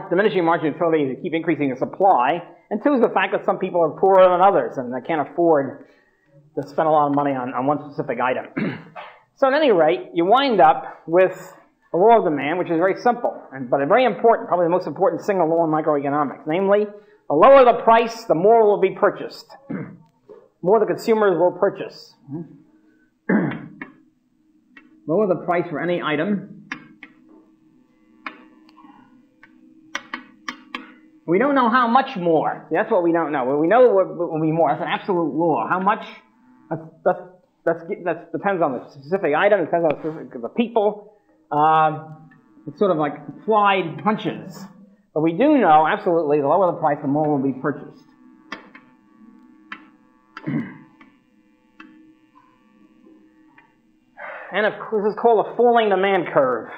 diminishing marginal utility to keep increasing the supply, and two is the fact that some people are poorer than others and they can't afford to spend a lot of money on one specific item. So at any rate, you wind up with a law of demand, which is very simple, but very important, probably the most important single law in microeconomics. Namely, the lower the price, the more will be purchased. More the consumers will purchase. Lower the price for any item. We don't know how much more. That's what we don't know. We know it will be more. That's an absolute law. How much? That depends on the specific item. It depends on the people. It's sort of like applied hunches. But we do know, absolutely, the lower the price, the more will be purchased. And of course, this is called a falling demand curve.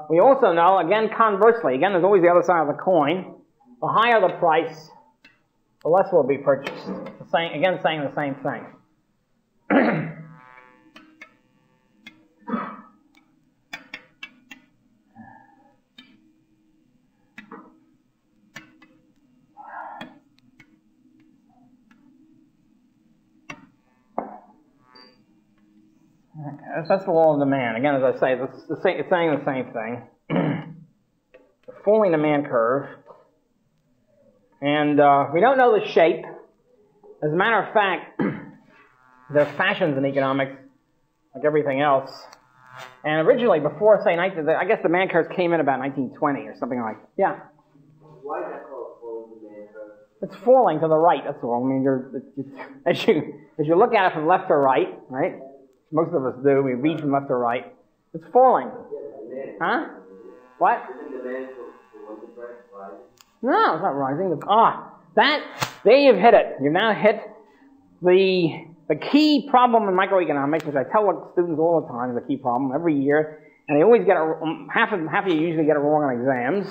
We also know, again, conversely, there's always the other side of the coin. The higher the price, the less will be purchased. Saying the same thing. That's the law of demand. Again, as I say, it's saying the same thing. The falling demand curve. And we don't know the shape. As a matter of fact, there are fashions in economics, like everything else. And originally, before, say, I guess the demand curves came in about 1920 or something like that. Yeah? Why is that called falling demand curve? It's falling to the right, that's all. I mean, as you look at it from left to right, right? Most of us do. We read from left to right. It's falling. Huh? What? No, it's not rising. There you've hit it. You've now hit the key problem in microeconomics, which I tell students all the time is a key problem every year, and they always get it, half of you usually get it wrong on exams.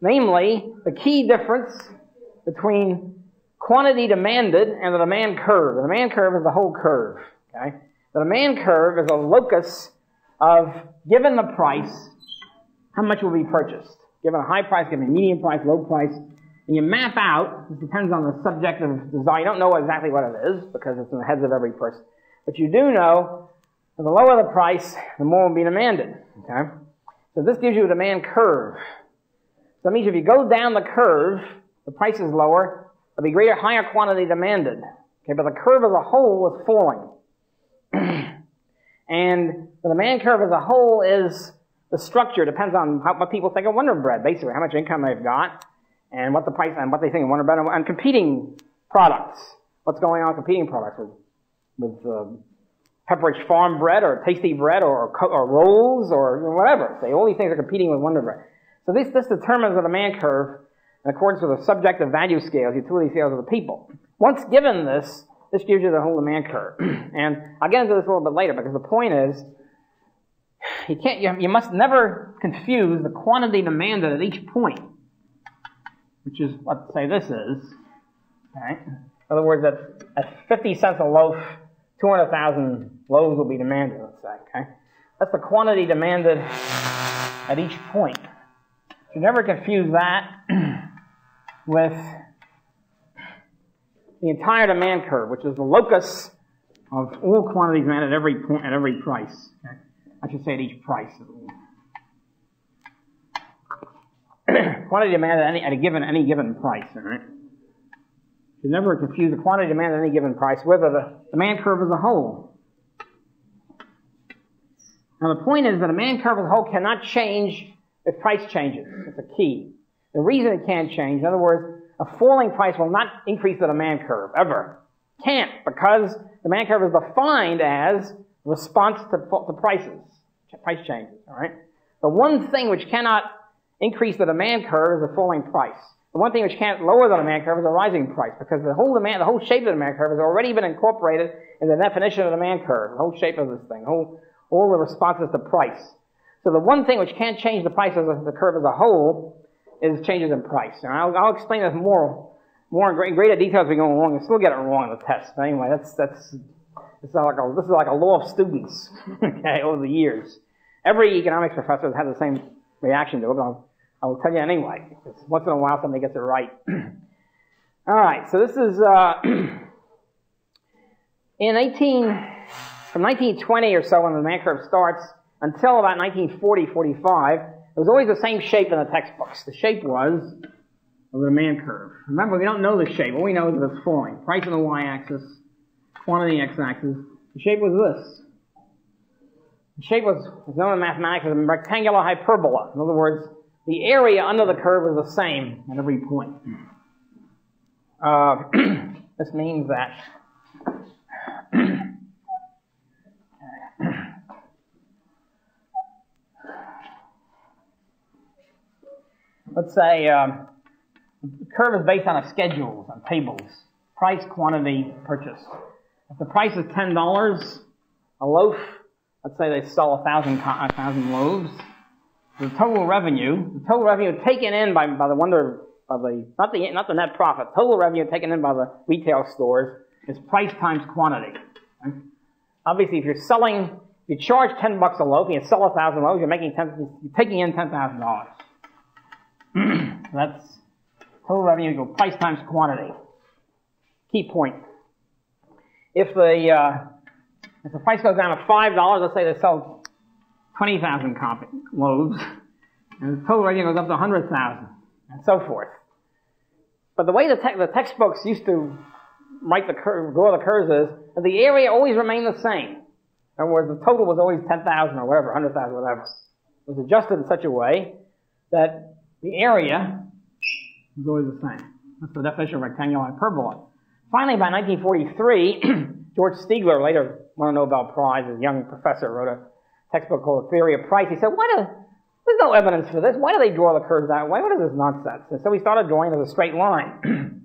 Namely, the key difference between quantity demanded and the demand curve. The demand curve is the whole curve. Okay? The demand curve is a locus of, given the price, how much will be purchased. Given a high price, given a medium price, low price, and you map out, it depends on the subjective desire. You don't know exactly what it is, because it's in the heads of every person. But you do know that the lower the price, the more will be demanded. Okay? So this gives you a demand curve. So that means if you go down the curve, the price is lower, there'll be higher quantity demanded. Okay, but the curve as a whole is falling. And the demand curve as a whole is the structure. Depends on what people think of Wonder Bread, basically, how much income they've got, and what the price and what they think of Wonder Bread, and competing products. What's going on with competing products with Pepperidge Farm bread or Tasty bread or rolls or whatever. So all these things are competing with Wonder Bread. So this determines the demand curve in accordance with the subjective value scales, utility scales of the people. Once given this gives you the whole demand curve. And I'll get into this a little bit later, because the point is, you must never confuse the quantity demanded at each point, which is what, say, this is. Right? In other words, at 50 cents a loaf, 200,000 loaves will be demanded, let's say. Okay? That's the quantity demanded at each point. You never confuse that with the entire demand curve, which is the locus of all quantities demanded at every point, at every price. Okay? I should say at each price. Quantity demanded at any given price. All right. You never confuse the quantity demanded at any given price with the demand curve as a whole. Now the point is that a demand curve as a whole cannot change if price changes. It's a key. The reason it can't change, in other words, a falling price will not increase the demand curve, ever. Can't, because the demand curve is defined as response to prices, price changes, all right? The one thing which cannot increase the demand curve is a falling price. The one thing which can't lower the demand curve is a rising price, because the whole shape of the demand curve has already been incorporated in the definition of the demand curve, the whole shape of this thing, all the responses to price. So the one thing which can't change the price of the curve as a whole is changes in price. And I'll explain this more in greater detail as we go along. You'll still get it wrong on the test. But anyway, this is like a law of students, okay, over the years. Every economics professor has had the same reaction to it, but I'll tell you anyway, because once in a while somebody gets it right. All right, so this is from 1920 or so when the demand curve starts until about 1940-45, it was always the same shape in the textbooks. The shape was of the demand curve. Remember, we don't know the shape. All we know is that it's falling. Price on the y-axis, quantity on the x-axis. The shape was this. The shape was known in mathematics as a rectangular hyperbola. In other words, the area under the curve was the same at every point. This means that let's say the curve is based on schedules, on tables. Price, quantity, purchase. If the price is $10 a loaf, let's say they sell 1,000 loaves. The total revenue taken in by the not the net profit. Total revenue taken in by the retail stores is price times quantity. Okay? Obviously, if you charge $10 a loaf and you sell 1,000 loaves, you're taking in $10,000. That's total revenue equals price times quantity. Key point. If the price goes down to $5, let's say they sell 20,000 loaves, and the total revenue goes up to 100,000, and so forth. But the way the textbooks used to draw the curves is that the area always remained the same. In other words, the total was always 10,000 or whatever, 100,000, whatever. It was adjusted in such a way that the area was always the same. That's the definition of rectangular hyperbola. Finally, by 1943, George Stigler, later won a Nobel Prize, a young professor, wrote a textbook called The Theory of Price. He said, there's no evidence for this. Why do they draw the curves that way? What is this nonsense? And so he started drawing it as a straight line.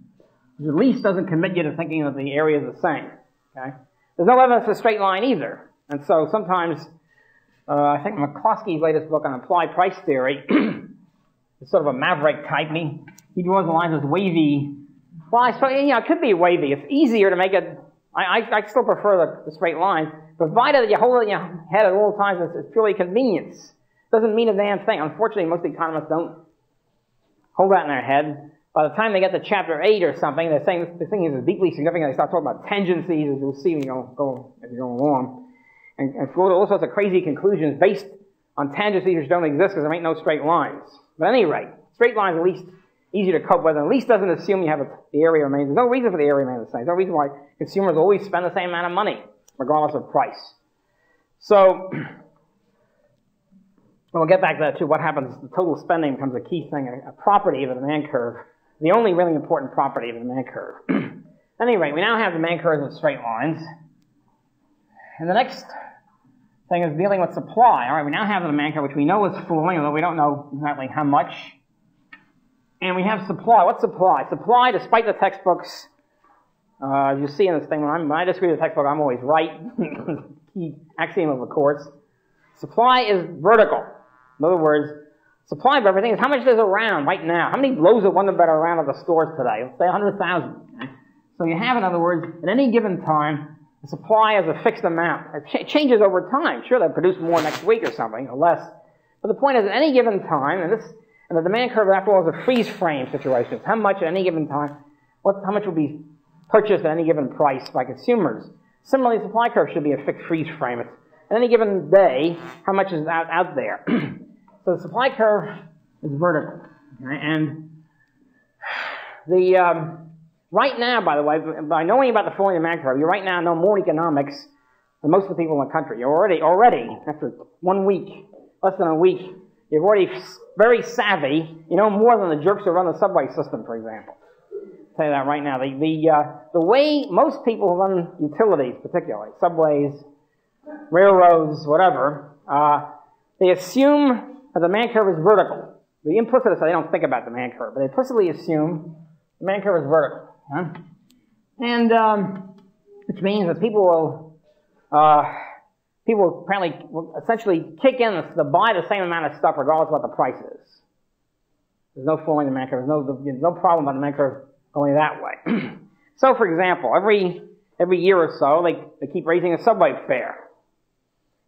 Which at least doesn't commit you to thinking that the area is the same. Okay? There's no evidence for a straight line either. And so sometimes, I think McCloskey's latest book on applied price theory is sort of a maverick type. He draws the lines as wavy. Well, it could be wavy. It's easier to make it. I still prefer the straight line, provided that you hold it in your head at all times. It's purely convenience. Doesn't mean a damn thing. Unfortunately, most economists don't hold that in their head. By the time they get to chapter 8 or something, they're saying this thing is deeply significant. They start talking about tangencies, as you'll see when you go along, and draw all sorts of crazy conclusions based on tangencies which don't exist because there ain't no straight lines. But at any rate, straight lines are at least easy to cope with, and at least doesn't assume you have the area remains. There's no reason for the area remains the same. There's no reason why consumers always spend the same amount of money, regardless of price. So, we'll get back to that too. What happens? The total spending becomes a key thing, a property of the demand curve, the only really important property of the demand curve. At any rate, we now have demand curves of straight lines. And the next thing is dealing with supply. All right, we now have the demand curve, which we know is falling, although we don't know exactly how much. And we have supply. What's supply? Supply, despite the textbooks, as you see in this thing, when I disagree with the textbook, I'm always right. Key axiom of the course. Supply is vertical. In other words, supply of everything is how much there's around right now. How many loaves of Wonder Bread are around at the stores today? Let's say 100,000. Okay? So you have, in other words, at any given time, the supply is a fixed amount. It changes over time. Sure, they'll produce more next week or something, or less. But the point is, at any given time, and the demand curve, after all, is a freeze frame situation. It's how much at any given time, how much will be purchased at any given price by consumers. Similarly, the supply curve should be a fixed freeze frame. It's at any given day, how much is out there. So the supply curve is vertical. Okay? And the Right now, by the way, by knowing about the falling demand curve, you right now know more economics than most of the people in the country. You're already, after 1 week, less than a week, you're already very savvy. You know more than the jerks who run the subway system, for example. I'll tell you that right now. The way most people who run utilities, particularly, subways, railroads, whatever, they assume that the demand curve is vertical. The implicit is that they don't think about the demand curve, but they implicitly assume the demand curve is vertical. Huh? And which means that people apparently will essentially kick in to buy the same amount of stuff regardless of what the price is. There's no falling demand curve. There's no problem about the demand curve going that way. So, for example, every year or so, they keep raising the subway fare.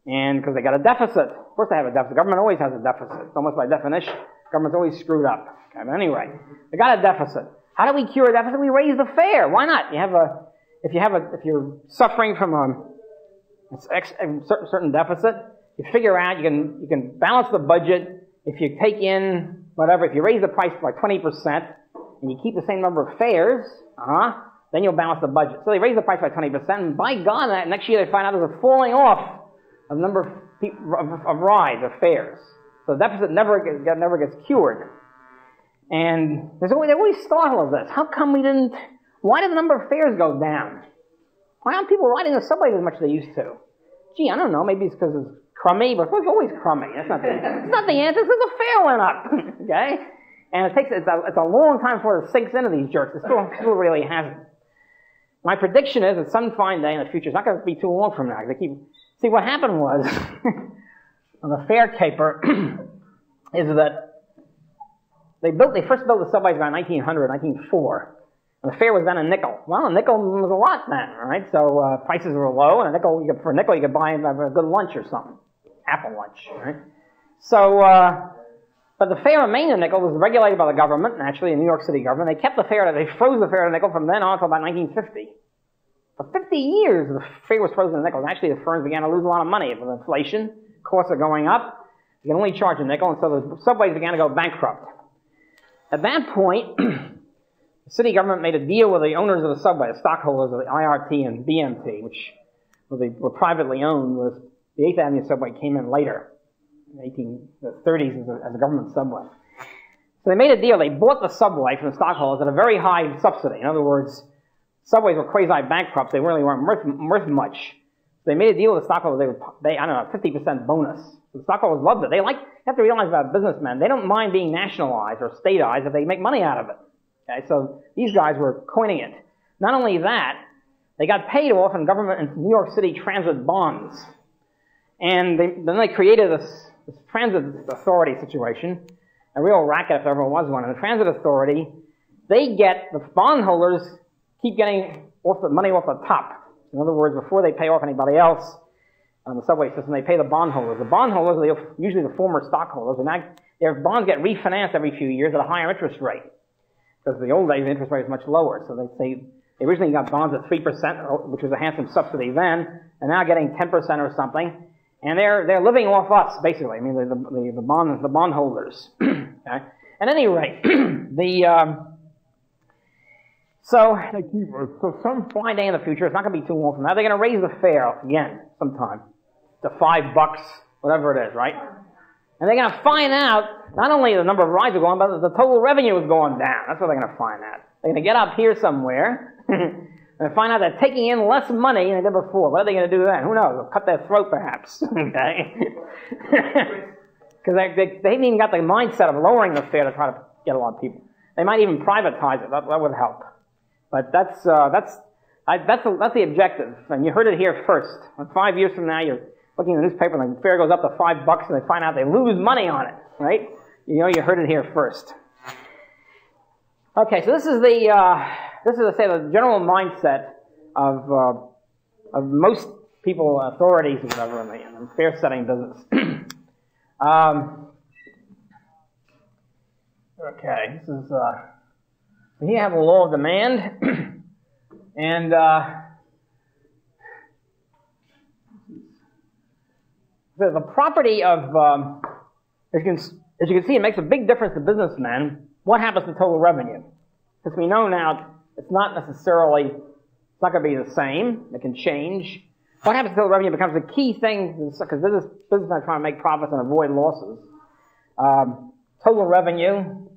And because they got a deficit. Of course they have a deficit. Government always has a deficit. It's almost by definition. Government's always screwed up. Okay, but anyway, they got a deficit. How do we cure a deficit? We raise the fare. Why not? If you're suffering from a certain deficit, you figure out you can balance the budget. If you take in whatever, if you raise the price by 20% and you keep the same number of fares, then you'll balance the budget. So they raise the price by 20%, and by God, next year they find out there's a falling off of the number of rides, of fares. So the deficit never gets cured. And they're always startled at this. How come why did the number of fares go down? Why aren't people riding the subway as much as they used to? Gee, I don't know, maybe it's because it's crummy, but it's always crummy. It's not the answer, it's because the fare went up. Okay? And it's a long time before it sinks into these jerks. It still really hasn't. My prediction is that some fine day in the future, it's not going to be too long from now. See, what happened was, on the fare caper, is that they first built the subways around 1900, 1904. And the fare was then a nickel. Well, a nickel was a lot then, right? So prices were low, and for a nickel you could buy a good lunch or something. Apple lunch, right? So, but the fare remained a nickel. It was regulated by the government, naturally, the New York City government. They kept the fare, they froze the fare at a nickel from then on until about 1950. For 50 years, the fare was frozen at a nickel. And actually, the firms began to lose a lot of money. With inflation, costs are going up. You can only charge a nickel, and so the subways began to go bankrupt. At that point, the city government made a deal with the owners of the subway, the stockholders of the IRT and BMT, which were privately owned. The 8th Avenue subway came in later, in the 1930s as a government subway. So they made a deal. They bought the subway from the stockholders at a very high subsidy. In other words, subways were quasi-bankrupt. They really weren't worth much. So they made a deal with the stockholders. They would pay, 50% bonus. The stockholders loved it. You have to realize about businessmen, they don't mind being nationalized or statized if they make money out of it. Okay, so these guys were coining it. Not only that, they got paid off in government and New York City transit bonds. And then they created this transit authority situation, a real racket if there ever was one. And the transit authority, the bondholders keep getting money off the top. In other words, before they pay off anybody else on the subway system, they pay the bondholders. The bondholders are usually the former stockholders, and their bonds get refinanced every few years at a higher interest rate. Because the old days, the interest rate was much lower. So they originally got bonds at 3%, which was a handsome subsidy then, and now getting 10% or something. And they're living off us, basically. I mean, the bondholders. Okay? At any rate, so some fine day in the future, it's not going to be too long from now, they're going to raise the fare again sometime to $5, whatever it is, right? And they're going to find out not only the number of rides are going, but the total revenue is going down. That's what they're going to find out. They're going to get up here somewhere and find out they're taking in less money than they did before. What are they going to do then? Who knows? They'll cut their throat, perhaps. Okay? Because they haven't even got the mindset of lowering the fare to try to get a lot of people. They might even privatize it. That would help. But that's the objective. And you heard it here first. And 5 years from now, you're looking in the newspaper and the fare goes up to $5 and they find out they lose money on it, right? You heard it here first. Okay, so this is the general mindset of most people, authorities, and whatever in the fare setting business. Okay, this is here you have a law of demand, and the property of as you can see, it makes a big difference to businessmen. What happens to total revenue? Because we know now it's not necessarily, it's not going to be the same. It can change. What happens to total revenue becomes a key thing, because businessmen are trying to make profits and avoid losses. Total revenue,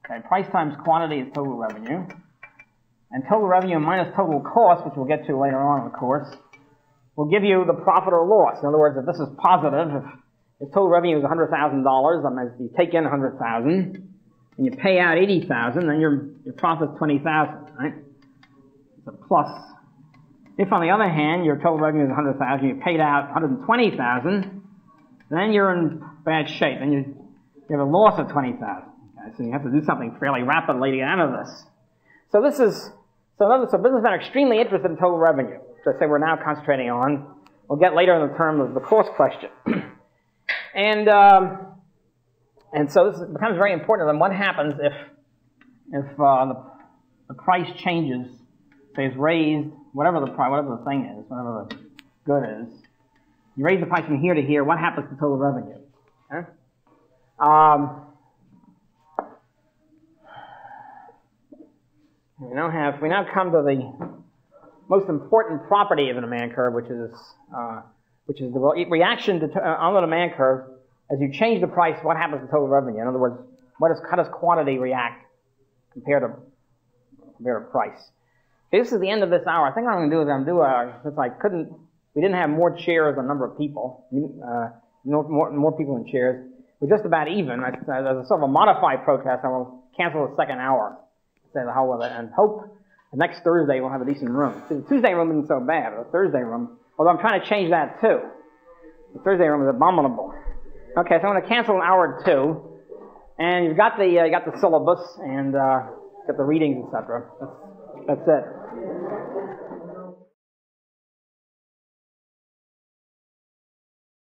okay, price times quantity is total revenue. And total revenue minus total cost, which we'll get to later on in the course, will give you the profit or loss. In other words, if this is positive, if total revenue is $100,000, that means you take in $100,000 and you pay out $80,000, then your profit is $20,000, right? It's a plus. If, on the other hand, your total revenue is $100,000, you paid out $120,000, then you're in bad shape. Then you have a loss of $20,000. Okay? So you have to do something fairly rapidly to get out of this. So businessmen are extremely interested in total revenue, which I say we're now concentrating on. We'll get later in the term of the cost question. And so this becomes very important. And what happens if the price changes, say it's raised, whatever the thing is, whatever the good is, you raise the price from here to here, what happens to total revenue? Okay? We now come to the most important property of the demand curve, which is the reaction on the demand curve. As you change the price, what happens to total revenue? In other words, how does quantity react compared to price? Okay, this is the end of this hour. I think what I'm going to do is since we didn't have more chairs than number of people, more people in chairs. We're just about even. There's a sort of a modified protest. I will cancel the second hour. Say the hell with it, and hope the next Thursday we'll have a decent room. The Tuesday room isn't so bad, or the Thursday room, although I'm trying to change that too. The Thursday room is abominable. Okay, so I'm going to cancel an hour or two, and you've got the syllabus and got the readings, etc. That's it.